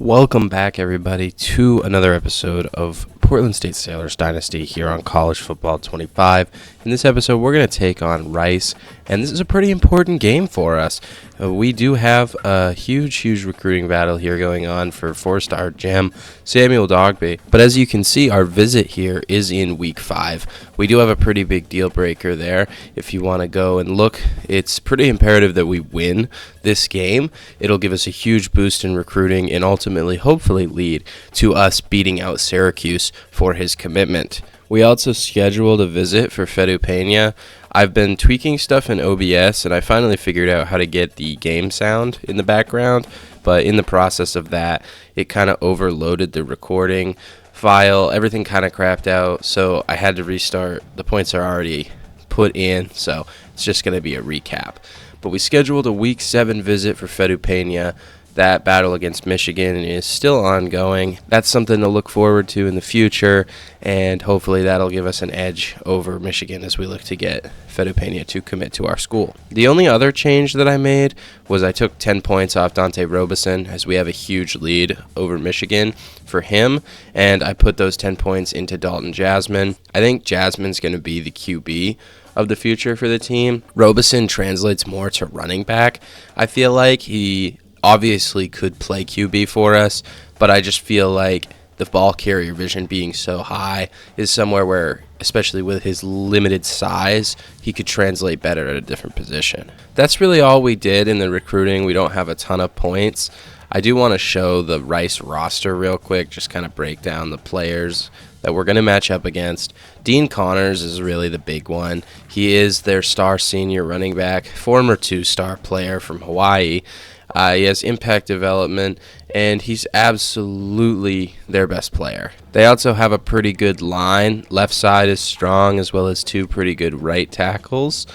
Welcome back, everybody, to another episode of Portland State Sailors Dynasty here on College Football 25. In this episode, we're going to take on Rice, and this is a pretty important game for us. We do have a huge recruiting battle here going on for four-star gem Samuel Dogbe. But as you can see, our visit here is in Week 5. We do have a pretty big deal breaker there. If you want to go and look, it's pretty imperative that we win this game. It'll give us a huge boost in recruiting and ultimately, hopefully, lead to us beating out Syracuse for his commitment. We also scheduled a visit for Fedu Pena. I've been tweaking stuff in OBS, and I finally figured out how to get the game sound in the background, but in the process of that, it kind of overloaded the recording file. Everything kind of crapped out, so I had to restart. The points are already put in, so it's just going to be a recap. But we scheduled a Week 7 visit for Fedu Pena. That battle against Michigan is still ongoing. That's something to look forward to in the future, and hopefully that'll give us an edge over Michigan as we look to get Fedu Pena to commit to our school. The only other change that I made was I took 10 points off Dante Robeson, as we have a huge lead over Michigan for him, and I put those 10 points into Dalton Jasmine. I think Jasmine's going to be the QB of the future for the team. Robeson translates more to running back. I feel like he obviously could play QB for us, but I just feel like the ball carrier vision being so high is somewhere where, especially with his limited size, he could translate better at a different position. That's really all we did in the recruiting. We don't have a ton of points. I do want to show the Rice roster real quick, just kind of break down the players that we're going to match up against. Dean Connors is really the big one. He is their star senior running back, former 2-star player from Hawaii. He has impact development, and he's absolutely their best player. They also have a pretty good line. Left side is strong, as well as 2 pretty good right tackles.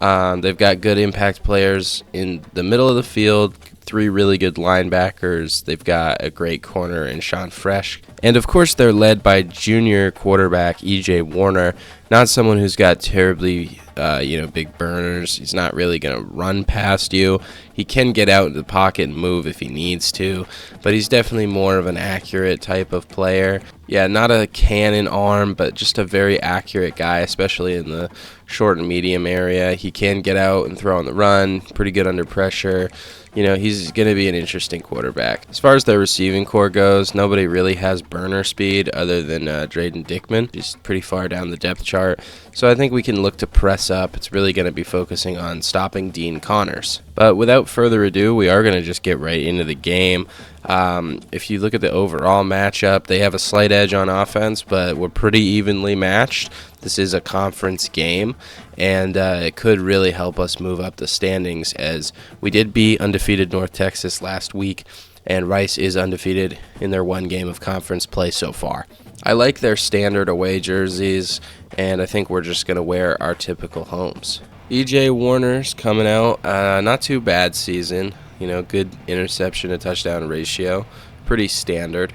They've got good impact players in the middle of the field, 3 really good linebackers. They've got a great corner in Sean Fresh. And, of course, they're led by junior quarterback E.J. Warner, not someone who's got terribly big burners. He's not really going to run past you. He can get out in the pocket and move if he needs to, but he's definitely more of an accurate type of player. Yeah, not a cannon arm, but just a very accurate guy, especially in the short and medium area. He can get out and throw on the run, pretty good under pressure. He's going to be an interesting quarterback. As far as their receiving core goes, nobody really has burner speed other than Drayden Dickman. He's pretty far down the depth chart. So I think we can look to press up. It's really going to be focusing on stopping Dean Connors. But without further ado, we are going to just get right into the game. If you look at the overall matchup, they have a slight edge on offense, but we're pretty evenly matched. This is a conference game, and it could really help us move up the standings, as we did beat undefeated North Texas last week, and Rice is undefeated in their one game of conference play so far. I like their standard away jerseys, and I think we're just going to wear our typical homes. E.J. Warner's coming out, not too bad season. Good interception to touchdown ratio, pretty standard.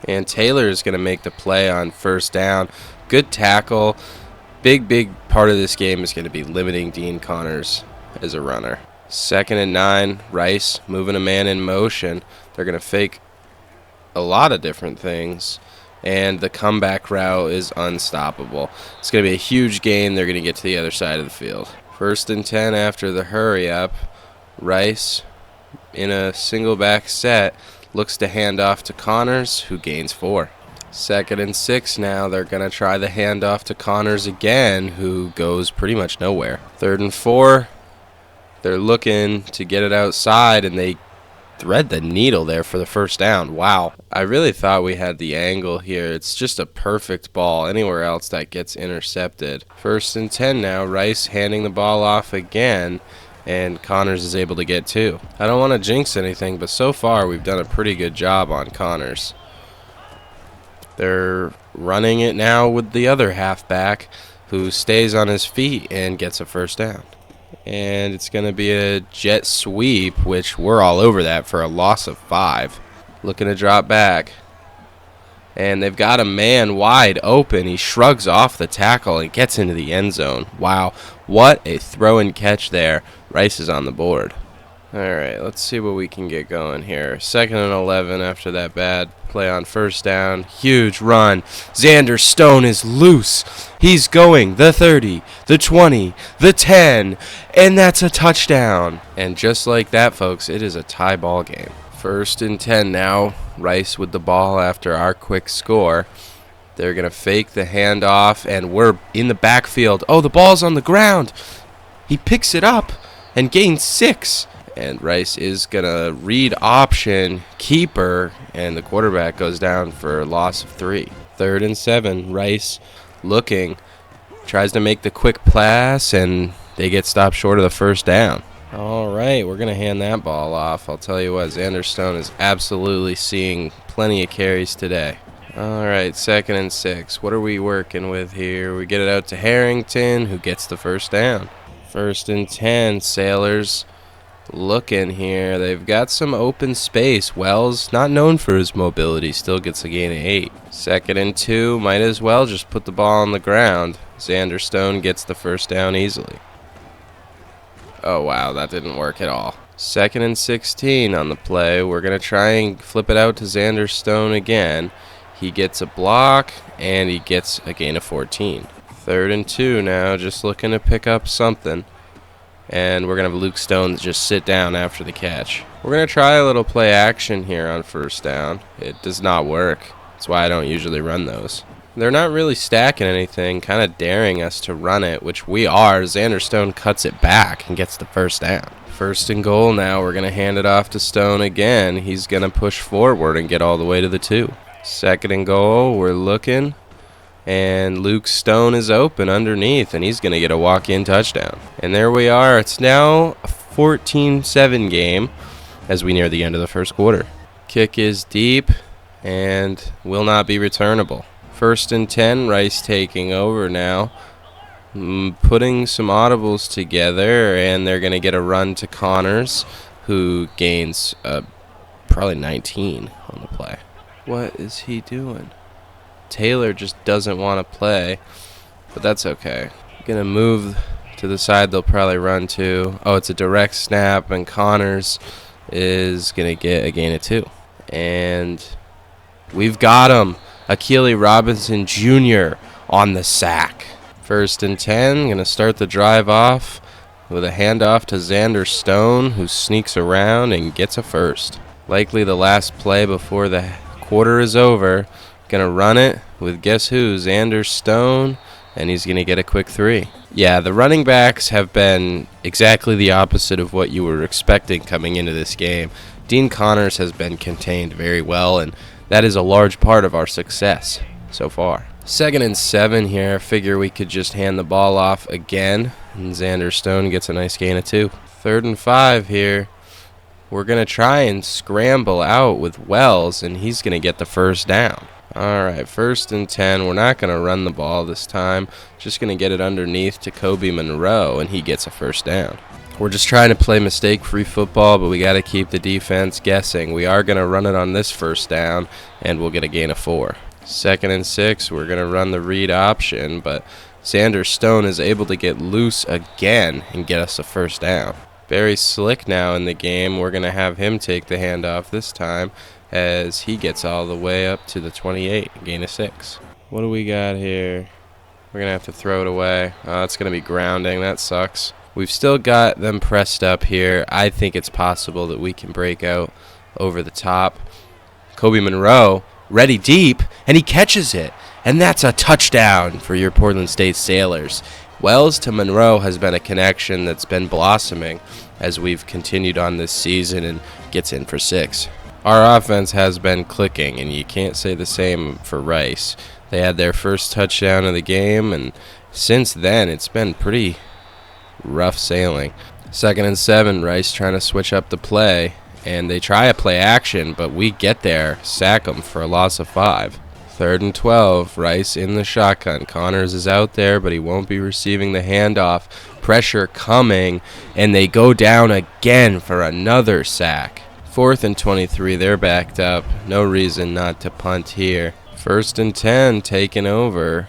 And Taylor is going to make the play on first down. Good tackle. Big part of this game is going to be limiting Dean Connors as a runner. 2nd and 9, Rice moving a man in motion. They're going to fake a lot of different things, and the comeback route is unstoppable. It's going to be a huge gain. They're going to get to the other side of the field. 1st and 10 after the hurry up. Rice, in a single back set, looks to hand off to Connors, who gains 4. 2nd and 6 now. They're going to try the handoff to Connors again, who goes pretty much nowhere. 3rd and 4. They're looking to get it outside, and they thread the needle there for the first down. Wow. I really thought we had the angle here. It's just a perfect ball. Anywhere else that gets intercepted. 1st and 10 now. Rice handing the ball off again, and Connors is able to get 2. I don't want to jinx anything, but so far we've done a pretty good job on Connors. They're running it now with the other halfback, who stays on his feet and gets a first down. And it's going to be a jet sweep, which we're all over that, for a loss of 5. Looking to drop back. And they've got a man wide open. He shrugs off the tackle and gets into the end zone. Wow, what a throw and catch there. Rice is on the board. All right, let's see what we can get going here. 2nd and 11 after that bad play on first down. Huge run. Xander Stone is loose. He's going the 30, the 20, the 10, and that's a touchdown. And just like that, folks, it is a tie ball game. 1st and 10 now. Rice with the ball after our quick score. They're going to fake the handoff, and we're in the backfield. Oh, the ball's on the ground. He picks it up and gains 6. And Rice is going to read option, keeper, and the quarterback goes down for a loss of 3. 3rd and 7, Rice looking, tries to make the quick pass, and they get stopped short of the first down. All right, we're going to hand that ball off. I'll tell you what, Xander Stone is absolutely seeing plenty of carries today. All right, 2nd and 6. What are we working with here? We get it out to Harrington, who gets the first down. 1st and 10, Sailors looking here. They've got some open space. Wells, not known for his mobility, still gets a gain of 8. 2nd and 2, might as well just put the ball on the ground. Xander Stone gets the first down easily. Oh, wow, that didn't work at all. 2nd and 16 on the play. We're going to try and flip it out to Xander Stone again. He gets a block, and he gets a gain of 14. 3rd and 2 now, just looking to pick up something. And we're going to have Luke Stone just sit down after the catch. We're going to try a little play action here on first down. It does not work. That's why I don't usually run those. They're not really stacking anything, kind of daring us to run it, which we are. Xander Stone cuts it back and gets the first down. 1st and goal now. We're going to hand it off to Stone again. He's going to push forward and get all the way to the 2. 2nd and goal. We're looking. And Luke Stone is open underneath, and he's going to get a walk-in touchdown. And there we are. It's now a 14-7 game as we near the end of the first quarter. Kick is deep and will not be returnable. 1st and 10, Rice taking over now. Putting some audibles together, and they're going to get a run to Connors, who gains probably 19 on the play. What is he doing? Taylor just doesn't want to play, but that's okay. Gonna move to the side they'll probably run to. Oh, it's a direct snap, and Connors is gonna get a gain of 2. And we've got him. Akili Robinson Jr. on the sack. 1st and 10, gonna start the drive off with a handoff to Xander Stone, who sneaks around and gets a first. Likely the last play before the quarter is over. Gonna run it with guess who? Xander Stone, and he's gonna get a quick 3. Yeah, the running backs have been exactly the opposite of what you were expecting coming into this game. Dean Connors has been contained very well, and that is a large part of our success so far. 2nd and 7 here. Figure we could just hand the ball off again, and Xander Stone gets a nice gain of 2. 3rd and 5 here. We're gonna try and scramble out with Wells, and he's gonna get the first down. All right, 1st and 10. We're not going to run the ball this time. Just going to get it underneath to Kobe Monroe, and he gets a first down. We're just trying to play mistake-free football, but we got to keep the defense guessing. We are going to run it on this first down, and we'll get a gain of 4. 2nd and 6. We're going to run the read option, but Xander Stone is able to get loose again and get us a first down. Very slick now in the game. We're going to have him take the handoff this time, as he gets all the way up to the 28, gain of 6. What do we got here? We're going to have to throw it away. It's going to be grounding. That sucks. We've still got them pressed up here. I think it's possible that we can break out over the top. Kobe Monroe, ready deep, and he catches it. And that's a touchdown for your Portland State Sailors. Wells to Monroe has been a connection that's been blossoming as we've continued on this season, and gets in for 6. Our offense has been clicking, and you can't say the same for Rice. They had their first touchdown of the game, and since then it's been pretty rough sailing. 2nd and 7, Rice trying to switch up the play, and they try a play action, but we get there, sack them for a loss of 5. 3rd and 12, Rice in the shotgun. Connors is out there, but he won't be receiving the handoff. Pressure coming, and they go down again for another sack. 4th and 23, they're backed up. No reason not to punt here. 1st and 10, taken over.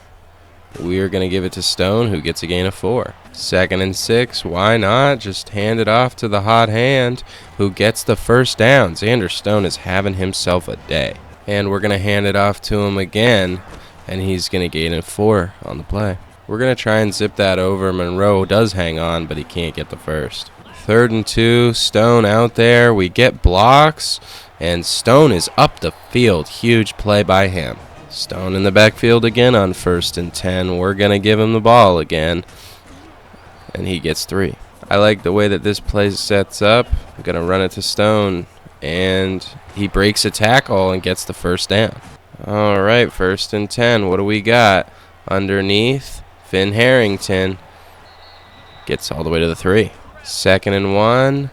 We are going to give it to Stone, who gets a gain of 4. 2nd and 6, why not? Just hand it off to the hot hand who gets the first down. Xander Stone is having himself a day. And we're going to hand it off to him again, and he's going to gain a 4 on the play. We're going to try and zip that over. Monroe does hang on, but he can't get the first. 3rd and 2, Stone out there. We get blocks, and Stone is up the field. Huge play by him. Stone in the backfield again on 1st and 10. We're going to give him the ball again, and he gets 3. I like the way that this play sets up. I'm going to run it to Stone, and he breaks a tackle and gets the first down. All right, 1st and 10. What do we got? Underneath, Finn Harrington gets all the way to the 3. 2nd and 1.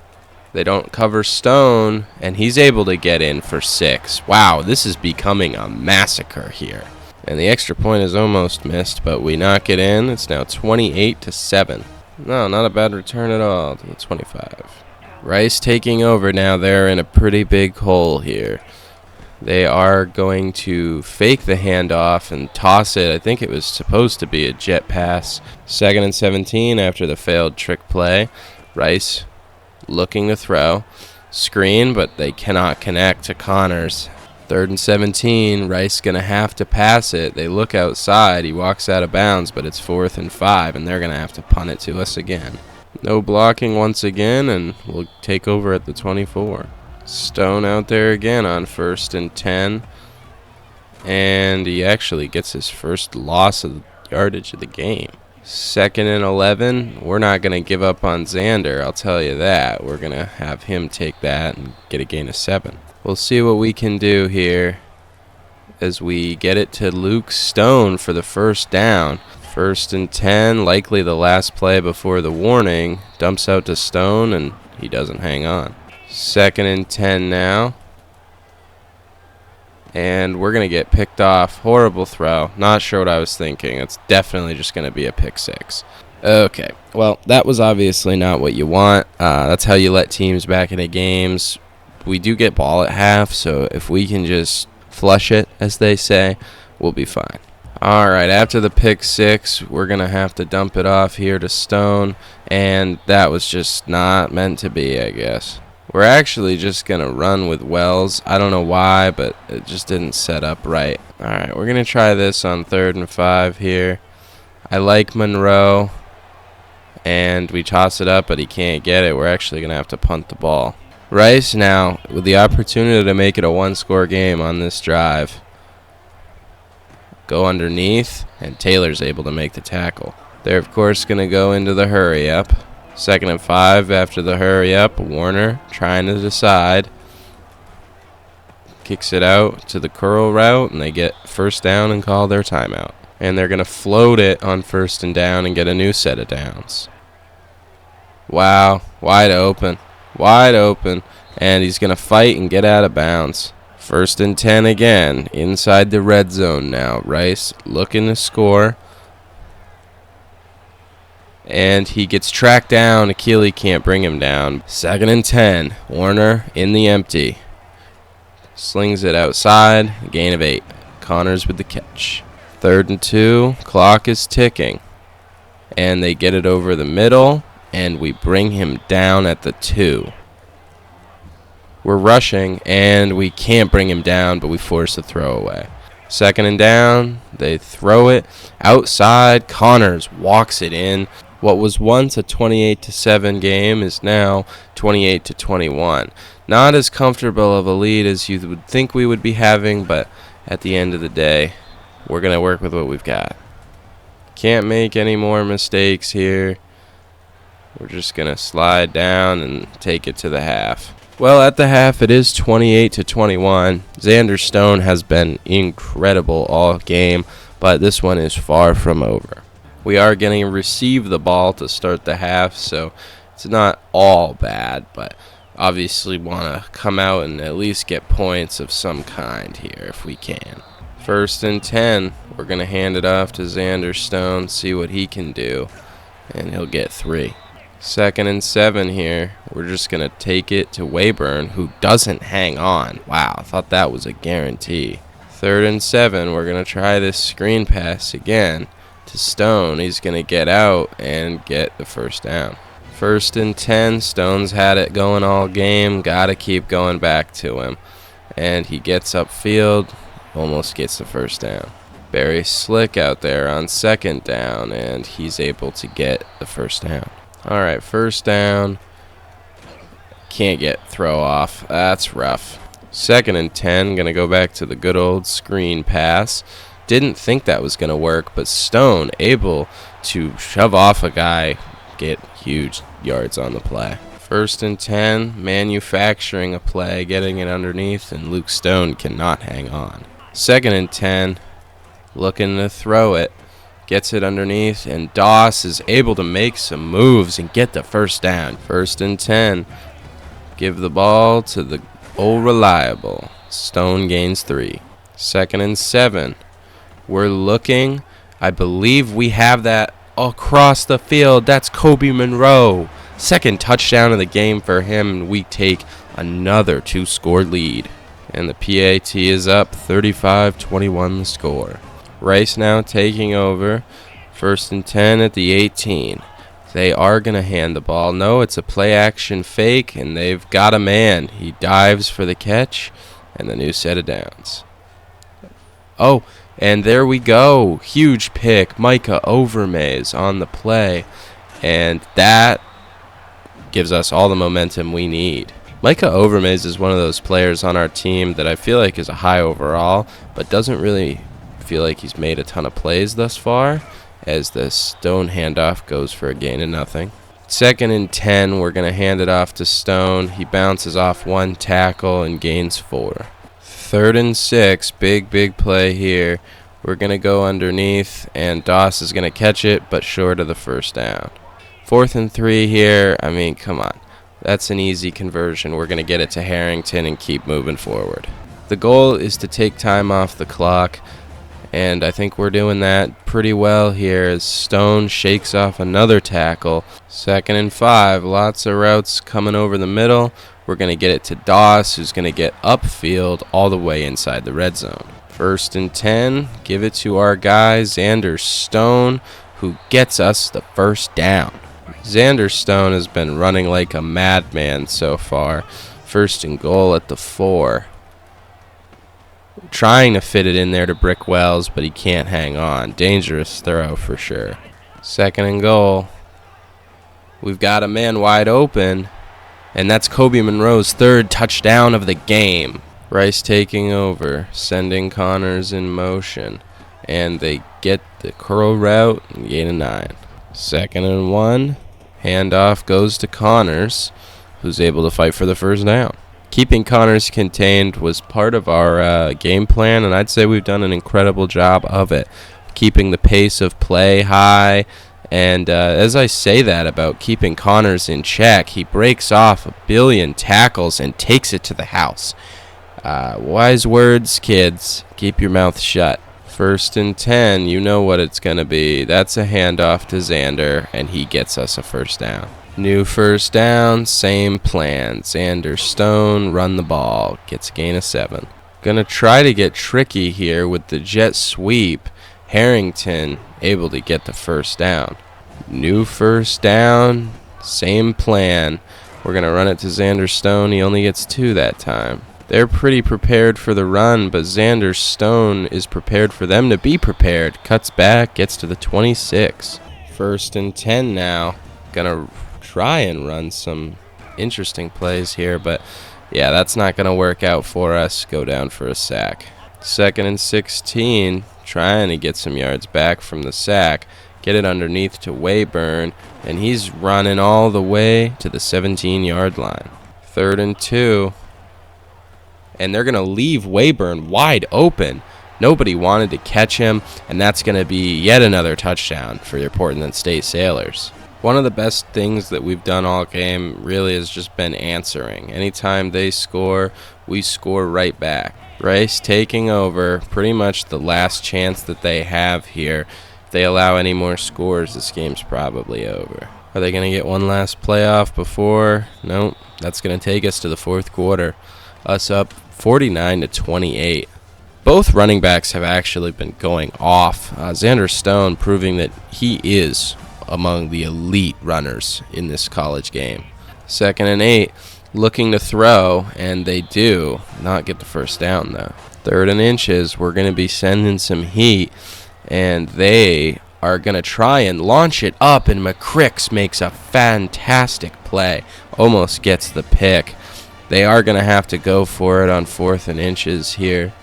They don't cover Stone, and he's able to get in for 6. Wow, this is becoming a massacre here. And the extra point is almost missed, but we knock it in. It's now 28-7. No, not a bad return at all to the 25. Rice taking over now. They're in a pretty big hole here. They are going to fake the handoff and toss it. I think it was supposed to be a jet pass. 2nd and 17 after the failed trick play. Rice looking to throw. Screen, but they cannot connect to Connors. 3rd and 17. Rice going to have to pass it. They look outside. He walks out of bounds, but it's 4th and 5, and they're going to have to punt it to us again. No blocking once again, and we'll take over at the 24. Stone out there again on 1st and 10, and he actually gets his first loss of the yardage of the game. 2nd and 11. We're not going to give up on Xander, I'll tell you that. We're going to have him take that and get a gain of 7. We'll see what we can do here as we get it to Luke Stone for the first down. 1st and 10, likely the last play before the warning. Dumps out to Stone, and he doesn't hang on. 2nd and 10 now. And we're going to get picked off. Horrible throw. Not sure what I was thinking. It's definitely just going to be a pick 6. Okay, well, that was obviously not what you want. That's how you let teams back into games. We do get ball at half, so if we can just flush it, as they say, we'll be fine. All right, after the pick 6, we're going to have to dump it off here to Stone, and that was just not meant to be, I guess. We're actually just going to run with Wells. I don't know why, but it just didn't set up right. All right, we're going to try this on 3rd and 5 here. I like Monroe, and we toss it up, but he can't get it. We're actually going to have to punt the ball. Rice now with the opportunity to make it a 1-score game on this drive. Go underneath, and Taylor's able to make the tackle. They're, of course, going to go into the hurry-up. 2nd and 5 after the hurry-up. Warner trying to decide. Kicks it out to the curl route, and they get first down and call their timeout. And they're going to float it on 1st and down and get a new set of downs. Wow, wide open. Wide open. And he's going to fight and get out of bounds. 1st and 10 again. Inside the red zone now. Rice looking to score. And he gets tracked down. Akili can't bring him down. 2nd and 10. Warner in the empty. Slings it outside. Gain of 8. Connors with the catch. 3rd and 2. Clock is ticking. And they get it over the middle. And we bring him down at the 2. We're rushing, and we can't bring him down, but we force the throwaway. 2nd and down. They throw it outside. Connors walks it in. What was once a 28-7 game is now 28-21. Not as comfortable of a lead as you would think we would be having, but at the end of the day, we're going to work with what we've got. Can't make any more mistakes here. We're just going to slide down and take it to the half. Well, at the half, it is 28-21. Xander Stone has been incredible all game, but this one is far from over. We are going to receive the ball to start the half, so it's not all bad, but obviously want to come out and at least get points of some kind here if we can. 1st and 10. We're going to hand it off to Xander Stone, see what he can do, and he'll get 3. 2nd and 7 here. We're just going to take it to Wayburn, who doesn't hang on. Wow, I thought that was a guarantee. 3rd and 7. We're going to try this screen pass again. to Stone. He's going to get out and get the first down. 1st and 10. Stone's had it going all game. Got to keep going back to him. And he gets upfield, almost gets the first down. Very slick out there on 2nd down, and he's able to get the first down. All right, 1st down. Can't get throw off. That's rough. 2nd and 10. Going to go back to the good old screen pass. Didn't think that was going to work, but Stone able to shove off a guy, get huge yards on the play. 1st and 10. Manufacturing a play, getting it underneath, and Luke Stone cannot hang on. 2nd and 10. Looking to throw it. Gets it underneath, and Doss is able to make some moves and get the first down. 1st and 10. Give the ball to the old reliable. Stone gains 3. 2nd and 7. We're looking. I believe we have that across the field. That's Kobe Monroe. 2nd touchdown of the game for him, and we take another 2-score lead. And the PAT is up 35-21 the score. Rice now taking over. 1st and 10 at the 18. They are going to hand the ball. No, it's a play-action fake, and they've got a man. He dives for the catch, and the new set of downs. Oh, and there we go. Huge pick. Micah Overmaze on the play, and that gives us all the momentum we need. Micah Overmaze is one of those players on our team that I feel like is a high overall, but doesn't really feel like he's made a ton of plays thus far, as the Stone handoff goes for a gain of nothing. 2nd and 10, we're going to hand it off to Stone. He bounces off 1 tackle and gains 4. 3rd and 6, big play here. We're going to go underneath, and Doss is going to catch it, but short of the first down. 4th and 3 here. I mean, come on. That's an easy conversion. We're going to get it to Harrington and keep moving forward. The goal is to take time off the clock, and I think we're doing that pretty well here as Stone shakes off another tackle. 2nd and 5. Lots of routes coming over the middle. We're going to get it to Doss, who's going to get upfield all the way inside the red zone. 1st and 10. Give it to our guy, Xander Stone, who gets us the first down. Xander Stone has been running like a madman so far. 1st and goal at the 4. Trying to fit it in there to Brick Wells, but he can't hang on. Dangerous throw for sure. 2nd and goal. We've got a man wide open, and that's Kobe Monroe's 3rd touchdown of the game. Rice taking over, sending Connors in motion, and they get the curl route and gain a 9. 2nd and 1. Handoff goes to Connors, who's able to fight for the first down. Keeping Connors contained was part of our game plan, and I'd say we've done an incredible job of it. Keeping the pace of play high, and as I say that about keeping Connors in check, he breaks off a billion tackles and takes it to the house. Wise words, kids. Keep your mouth shut. 1st and 10, you know what it's going to be. That's a handoff to Xander, and he gets us a first down. New first down, same plan. Xander Stone, run the ball. Gets a gain of 7. Gonna try to get tricky here with the jet sweep. Harrington able to get the first down. New first down, same plan. We're gonna run it to Xander Stone. He only gets 2 that time. They're pretty prepared for the run, but Xander Stone is prepared for them to be prepared. Cuts back, gets to the 26. 1st and 10 now. Gonna try and run some interesting plays here, but yeah, that's not going to work out for us. Go down for a sack. 2nd and 16, trying to get some yards back from the sack. Get it underneath to Wayburn, and he's running all the way to the 17-yard line. 3rd and 2, and they're going to leave Wayburn wide open. Nobody wanted to catch him, and that's going to be yet another touchdown for your Portland State Sailors. One of the best things that we've done all game really has just been answering. Anytime they score, we score right back. Rice taking over, pretty much the last chance that they have here. If they allow any more scores, this game's probably over. Are they going to get one last playoff before? Nope. That's going to take us to the 4th quarter. Us up 49-28. Both running backs have actually been going off. Xander Stone proving that he is among the elite runners in this college game. 2nd and 8, looking to throw, and they do not get the first down though. 3rd and inches, we're going to be sending some heat, and they are going to try and launch it up, and McCricks makes a fantastic play. Almost gets the pick. They are going to have to go for it on 4th and inches here.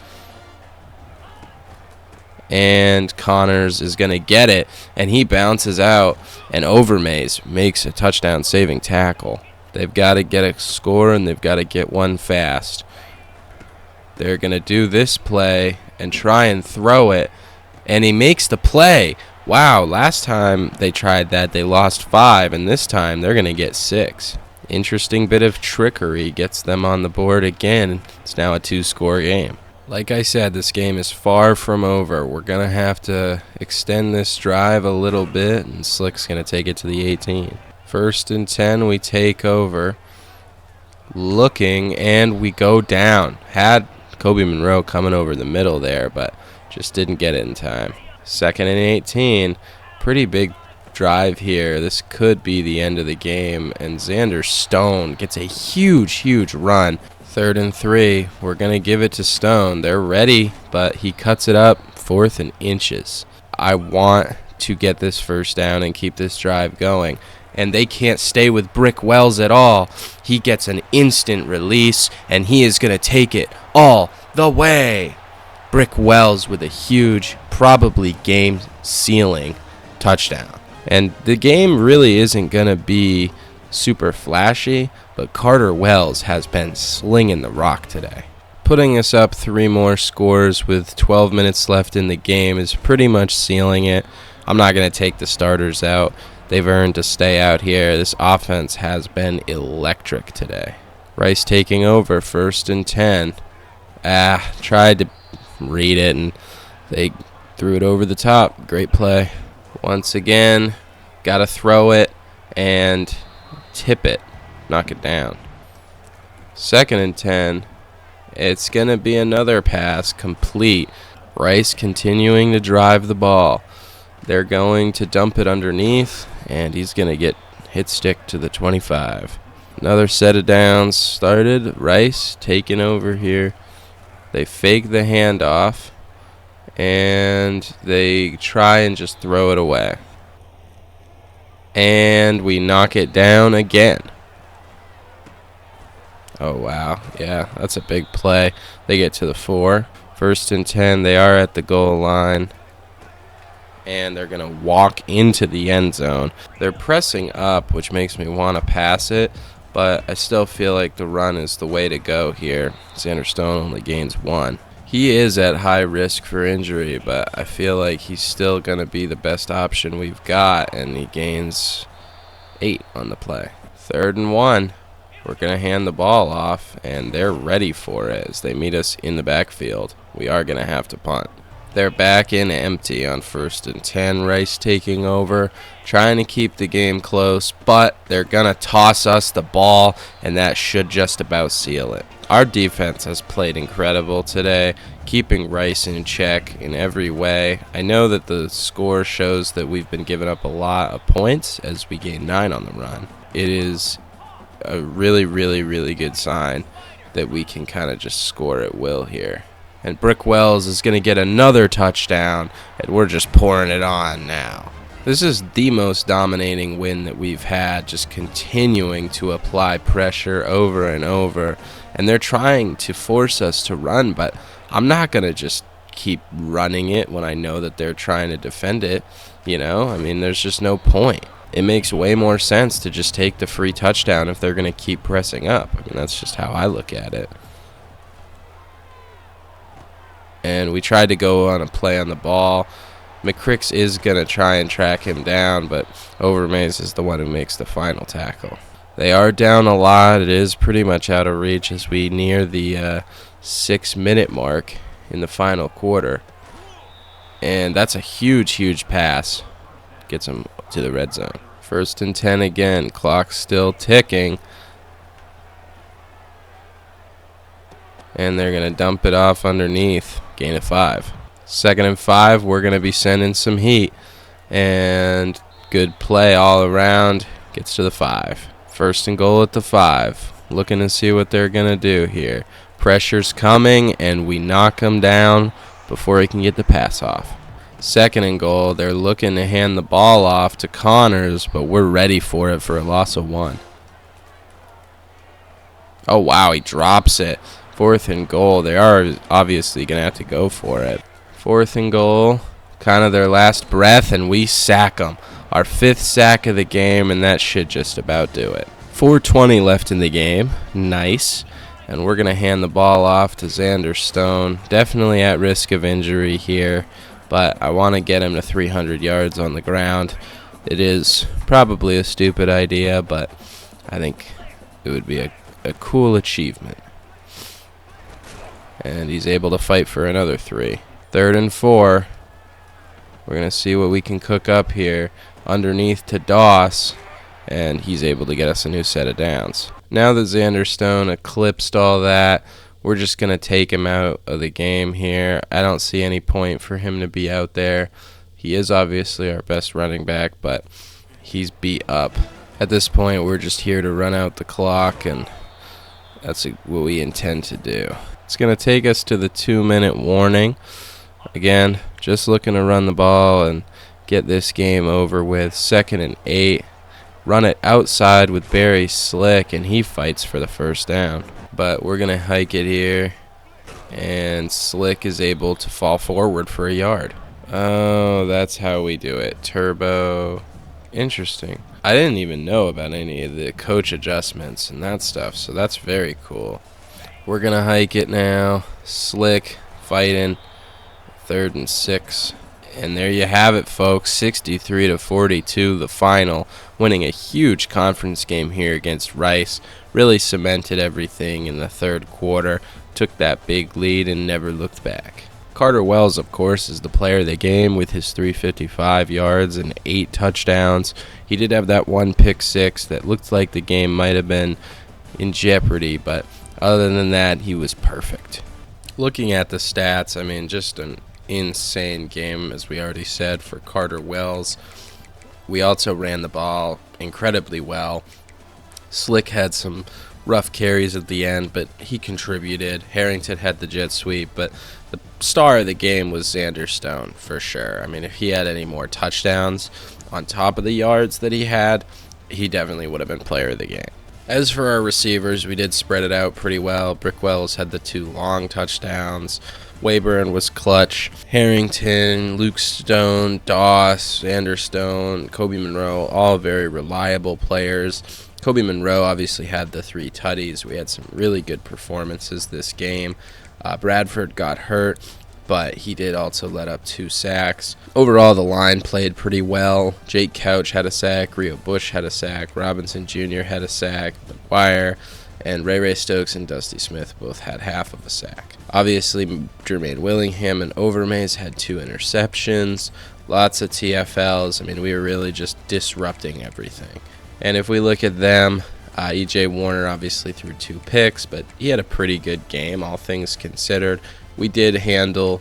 And Connors is going to get it, and he bounces out, and Overmaze makes a touchdown-saving tackle. They've got to get a score, and they've got to get one fast. They're going to do this play and try and throw it, and he makes the play. Wow, last time they tried that, they lost 5, and this time they're going to get 6. Interesting bit of trickery gets them on the board again. It's now a 2-score game. Like I said, this game is far from over. We're going to have to extend this drive a little bit, and Slick's going to take it to the 18. 1st and 10, we take over. Looking, and we go down. Had Kobe Monroe coming over the middle there, but just didn't get it in time. 2nd and 18, pretty big drive here. This could be the end of the game, and Xander Stone gets a huge run. 3rd and 3, we're going to give it to Stone. They're ready, but he cuts it up. 4th and inches. I want to get this first down and keep this drive going, and they can't stay with Brick Wells at all. He gets an instant release, and he is going to take it all the way. Brick Wells with a huge, probably game-sealing touchdown. And the game really isn't going to be super flashy, but Carter Wells has been slinging the rock today. Putting us up 3 more scores with 12 minutes left in the game is pretty much sealing it. I'm not going to take the starters out. They've earned to stay out here. This offense has been electric today. Rice taking over, 1st and 10. Tried to read it, and they threw it over the top. Great play. Once again, got to throw it and tip it. Knock it down. 2nd and 10. It's going to be another pass complete. Rice continuing to drive the ball. They're going to dump it underneath, and he's going to get hit stick to the 25. Another set of downs started. Rice taking over here. They fake the handoff, and they try and just throw it away. And we knock it down again. Oh, wow. Yeah, that's a big play. They get to the 4. 1st and 10. They are at the goal line. And they're going to walk into the end zone. They're pressing up, which makes me want to pass it. But I still feel like the run is the way to go here. Xander Stone only gains 1. He is at high risk for injury, but I feel like he's still going to be the best option we've got. And he gains 8 on the play. 3rd and 1. We're going to hand the ball off, and they're ready for it as they meet us in the backfield. We are going to have to punt. They're back in empty on 1st and 10. Rice taking over, trying to keep the game close, but they're going to toss us the ball, and that should just about seal it. Our defense has played incredible today, keeping Rice in check in every way. I know that the score shows that we've been giving up a lot of points as we gain 9 on the run. It is a really good sign that we can kind of just score at will here. And Brick Wells is going to get another touchdown, and we're just pouring it on now. This is the most dominating win that we've had, just continuing to apply pressure over and over. And they're trying to force us to run, but I'm not going to just keep running it when I know that they're trying to defend it. You know, I mean, there's just no point. It makes way more sense to just take the free touchdown if they're going to keep pressing up. I mean, that's just how I look at it. And we tried to go on a play on the ball. McCricks is going to try and track him down, but Overmaze is the one who makes the final tackle. They are down a lot. It is pretty much out of reach as we near the 6-minute mark in the final quarter. And that's a huge pass. Gets him to the red zone. 1st and 10 again. Clock still ticking. And they're going to dump it off underneath. Gain of 5. 2nd and 5, we're going to be sending some heat. And good play all around. Gets to the 5. 1st and goal at the 5. Looking to see what they're going to do here. Pressure's coming, and we knock him down before he can get the pass off. 2nd and goal, they're looking to hand the ball off to Connors, but we're ready for it for a loss of 1. Oh, wow, he drops it. 4th and goal, they are obviously going to have to go for it. 4th and goal, kind of their last breath, and we sack them. Our 5th sack of the game, and that should just about do it. 4:20 left in the game. Nice. And we're going to hand the ball off to Xander Stone. Definitely at risk of injury here, but I want to get him to 300 yards on the ground. It is probably a stupid idea, but I think it would be a cool achievement. And he's able to fight for another 3. 3rd and 4. We're going to see what we can cook up here. Underneath to Doss, and he's able to get us a new set of downs. Now that Xander Stone eclipsed all that, we're just going to take him out of the game here. I don't see any point for him to be out there. He is obviously our best running back, but he's beat up. At this point, we're just here to run out the clock, and that's what we intend to do. It's going to take us to the 2-minute warning. Again, just looking to run the ball and get this game over with. 2nd and 8. Run it outside with Barry Slick, and he fights for the 1st down. But we're going to hike it here, and Slick is able to fall forward for a yard. Oh, that's how we do it. Turbo. Interesting. I didn't even know about any of the coach adjustments and that stuff, so that's very cool. We're going to hike it now. Slick fighting. 3rd and 6. And there you have it, folks. 63-42, the final. Winning a huge conference game here against Rice. Really cemented everything in the 3rd quarter. Took that big lead and never looked back. Carter Wells, of course, is the player of the game with his 355 yards and 8 touchdowns. He did have that 1 pick 6 that looked like the game might have been in jeopardy, but other than that, he was perfect. Looking at the stats, I mean, just an insane game, as we already said, for Carter Wells. We also ran the ball incredibly well. Slick had some rough carries at the end, but he contributed. Harrington had the jet sweep, but the star of the game was Xander Stone, for sure. I mean, if he had any more touchdowns on top of the yards that he had, he definitely would have been player of the game. As for our receivers, we did spread it out pretty well. Brickwells had the 2 long touchdowns. Wayburn was clutch. Harrington, Luke Stone, Doss, Xander Stone, Kobe Monroe, all very reliable players. Kobe Monroe obviously had the 3 tutties. We had some really good performances this game. Bradford got hurt, but he did also let up 2 sacks. Overall, the line played pretty well. Jake Couch had a sack. Rio Bush had a sack. Robinson Jr. had a sack. McGuire and Ray Stokes and Dusty Smith both had half of a sack. Obviously, Jermaine Willingham and Overmaze had 2 interceptions. Lots of TFLs. I mean, we were really just disrupting everything. And if we look at them, E.J. Warner obviously threw 2 picks, but he had a pretty good game, all things considered. We did handle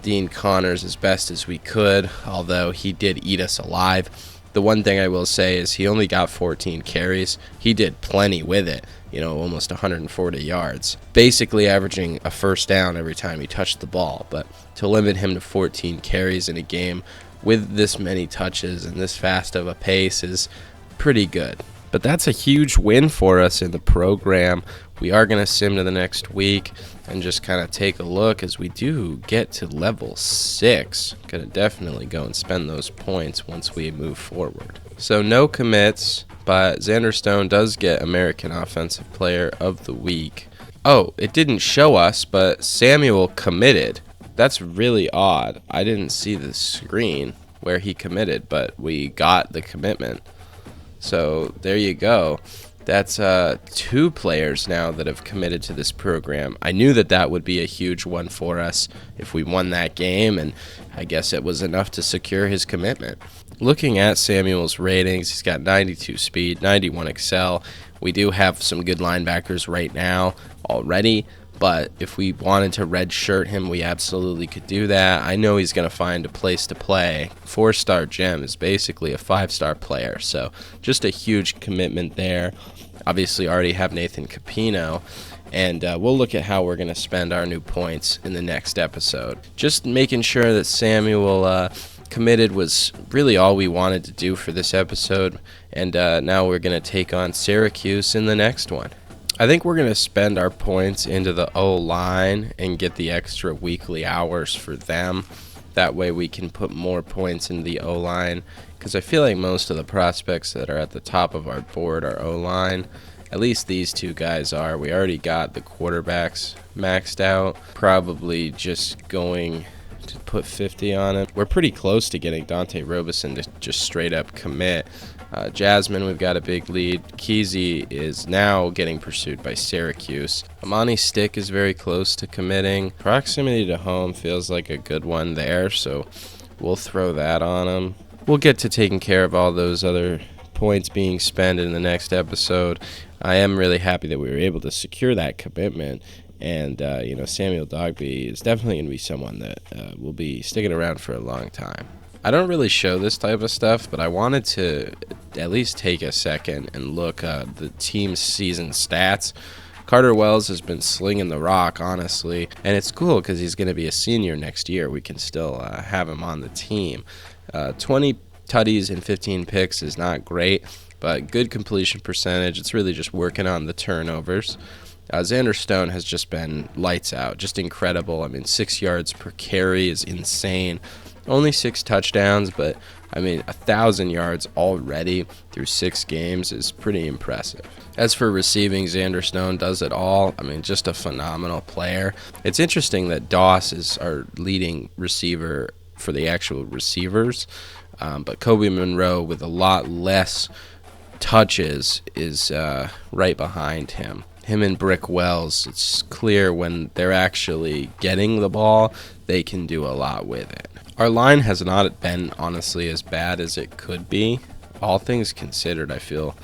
Dean Connors as best as we could, although he did eat us alive. The one thing I will say is he only got 14 carries. He did plenty with it, almost 140 yards, basically averaging a 1st down every time he touched the ball. But to limit him to 14 carries in a game with this many touches and this fast of a pace is pretty good. But that's a huge win for us in the program. We are going to sim to the next week and just kind of take a look as we do get to level 6. Going to definitely go and spend those points once we move forward. So no commits, but Xander Stone does get American Offensive Player of the Week. Oh, it didn't show us, but Samuel committed. That's really odd. I didn't see the screen where he committed, but we got the commitment. So there you go. That's 2 players now that have committed to this program. I knew that would be a huge one for us if we won that game, and I guess it was enough to secure his commitment. Looking at Samuel's ratings, he's got 92 speed, 91 excel. We do have some good linebackers right now already, But if we wanted to redshirt him, we absolutely could do that. I know he's going to find a place to play. 4-star gem is basically a 5-star player, so just a huge commitment there. Obviously, already have Nathan Capino, and we'll look at how we're going to spend our new points in the next episode. Just making sure that Samuel committed was really all we wanted to do for this episode, and now we're going to take on Syracuse in the next one. I think we're going to spend our points into the O-line and get the extra weekly hours for them. That way we can put more points in the O-line, because I feel like most of the prospects that are at the top of our board are O-line. At least these two guys are. We already got the quarterbacks maxed out. Probably just going to put 50 on it. We're pretty close to getting Dante Robeson to just straight up commit. Jasmine, we've got a big lead. Kesey is now getting pursued by Syracuse. Amani Stick is very close to committing. Proximity to home feels like a good one there, so we'll throw that on him. We'll get to taking care of all those other points being spent in the next episode. I am really happy that we were able to secure that commitment. And, Samuel Dogbe is definitely going to be someone that will be sticking around for a long time. I don't really show this type of stuff, but I wanted to at least take a second and look at the team's season stats. Carter Wells has been slinging the rock, honestly, and it's cool because he's going to be a senior next year. We can still have him on the team. 20 tutties and 15 picks is not great, but good completion percentage. It's really just working on the turnovers. Xander Stone has just been lights out, just incredible. 6 yards per carry is insane. Only 6 touchdowns, but 1,000 yards already through 6 games is pretty impressive. As for receiving, Xander Stone does it all. Just a phenomenal player. It's interesting that Doss is our leading receiver for the actual receivers, but Kobe Monroe, with a lot less touches, is right behind him. Him and Brick Wells, it's clear when they're actually getting the ball, they can do a lot with it. Our line has not been, honestly, as bad as it could be. All things considered, I feel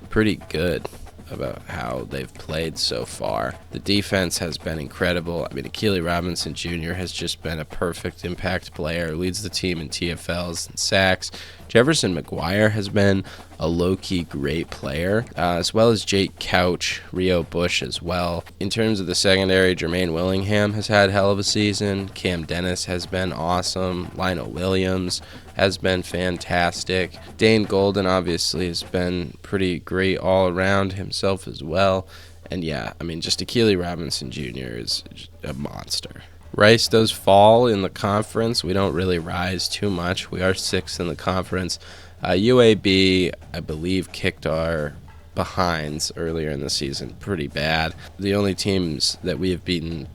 pretty good about how they've played so far. The defense has been incredible. Akili Robinson Jr. has just been a perfect impact player, leads the team in TFLs and sacks. Jefferson McGuire has been a low-key great player, as well as Jake Couch, Rio Bush as well. In terms of the secondary, Jermaine Willingham has had hell of a season. Cam Dennis has been awesome. Lionel Williams has been fantastic. Dane Golden obviously has been pretty great all around himself as well. And just Akili Robinson Jr. is a monster. Rice does fall in the conference. We don't really rise too much. We are 6th in the conference. UAB, I believe, kicked our behinds earlier in the season pretty bad. The only teams that we have beaten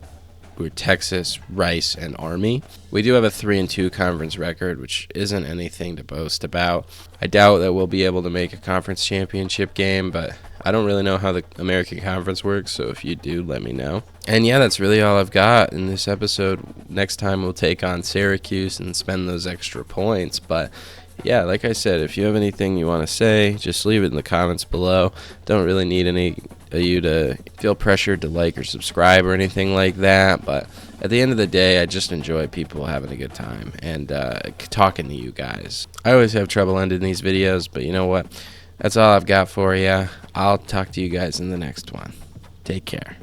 were Texas, Rice, and Army. We do have a 3-2 conference record, which isn't anything to boast about. I doubt that we'll be able to make a conference championship game, but I don't really know how the American Conference works, so if you do, let me know. And that's really all I've got in this episode. Next time we'll take on Syracuse and spend those extra points, but like I said, if you have anything you want to say, just leave it in the comments below. Don't really need any of you to feel pressured to like or subscribe or anything like that, but at the end of the day, I just enjoy people having a good time and talking to you guys. I always have trouble ending these videos, but you know what? That's all I've got for you. I'll talk to you guys in the next one. Take care.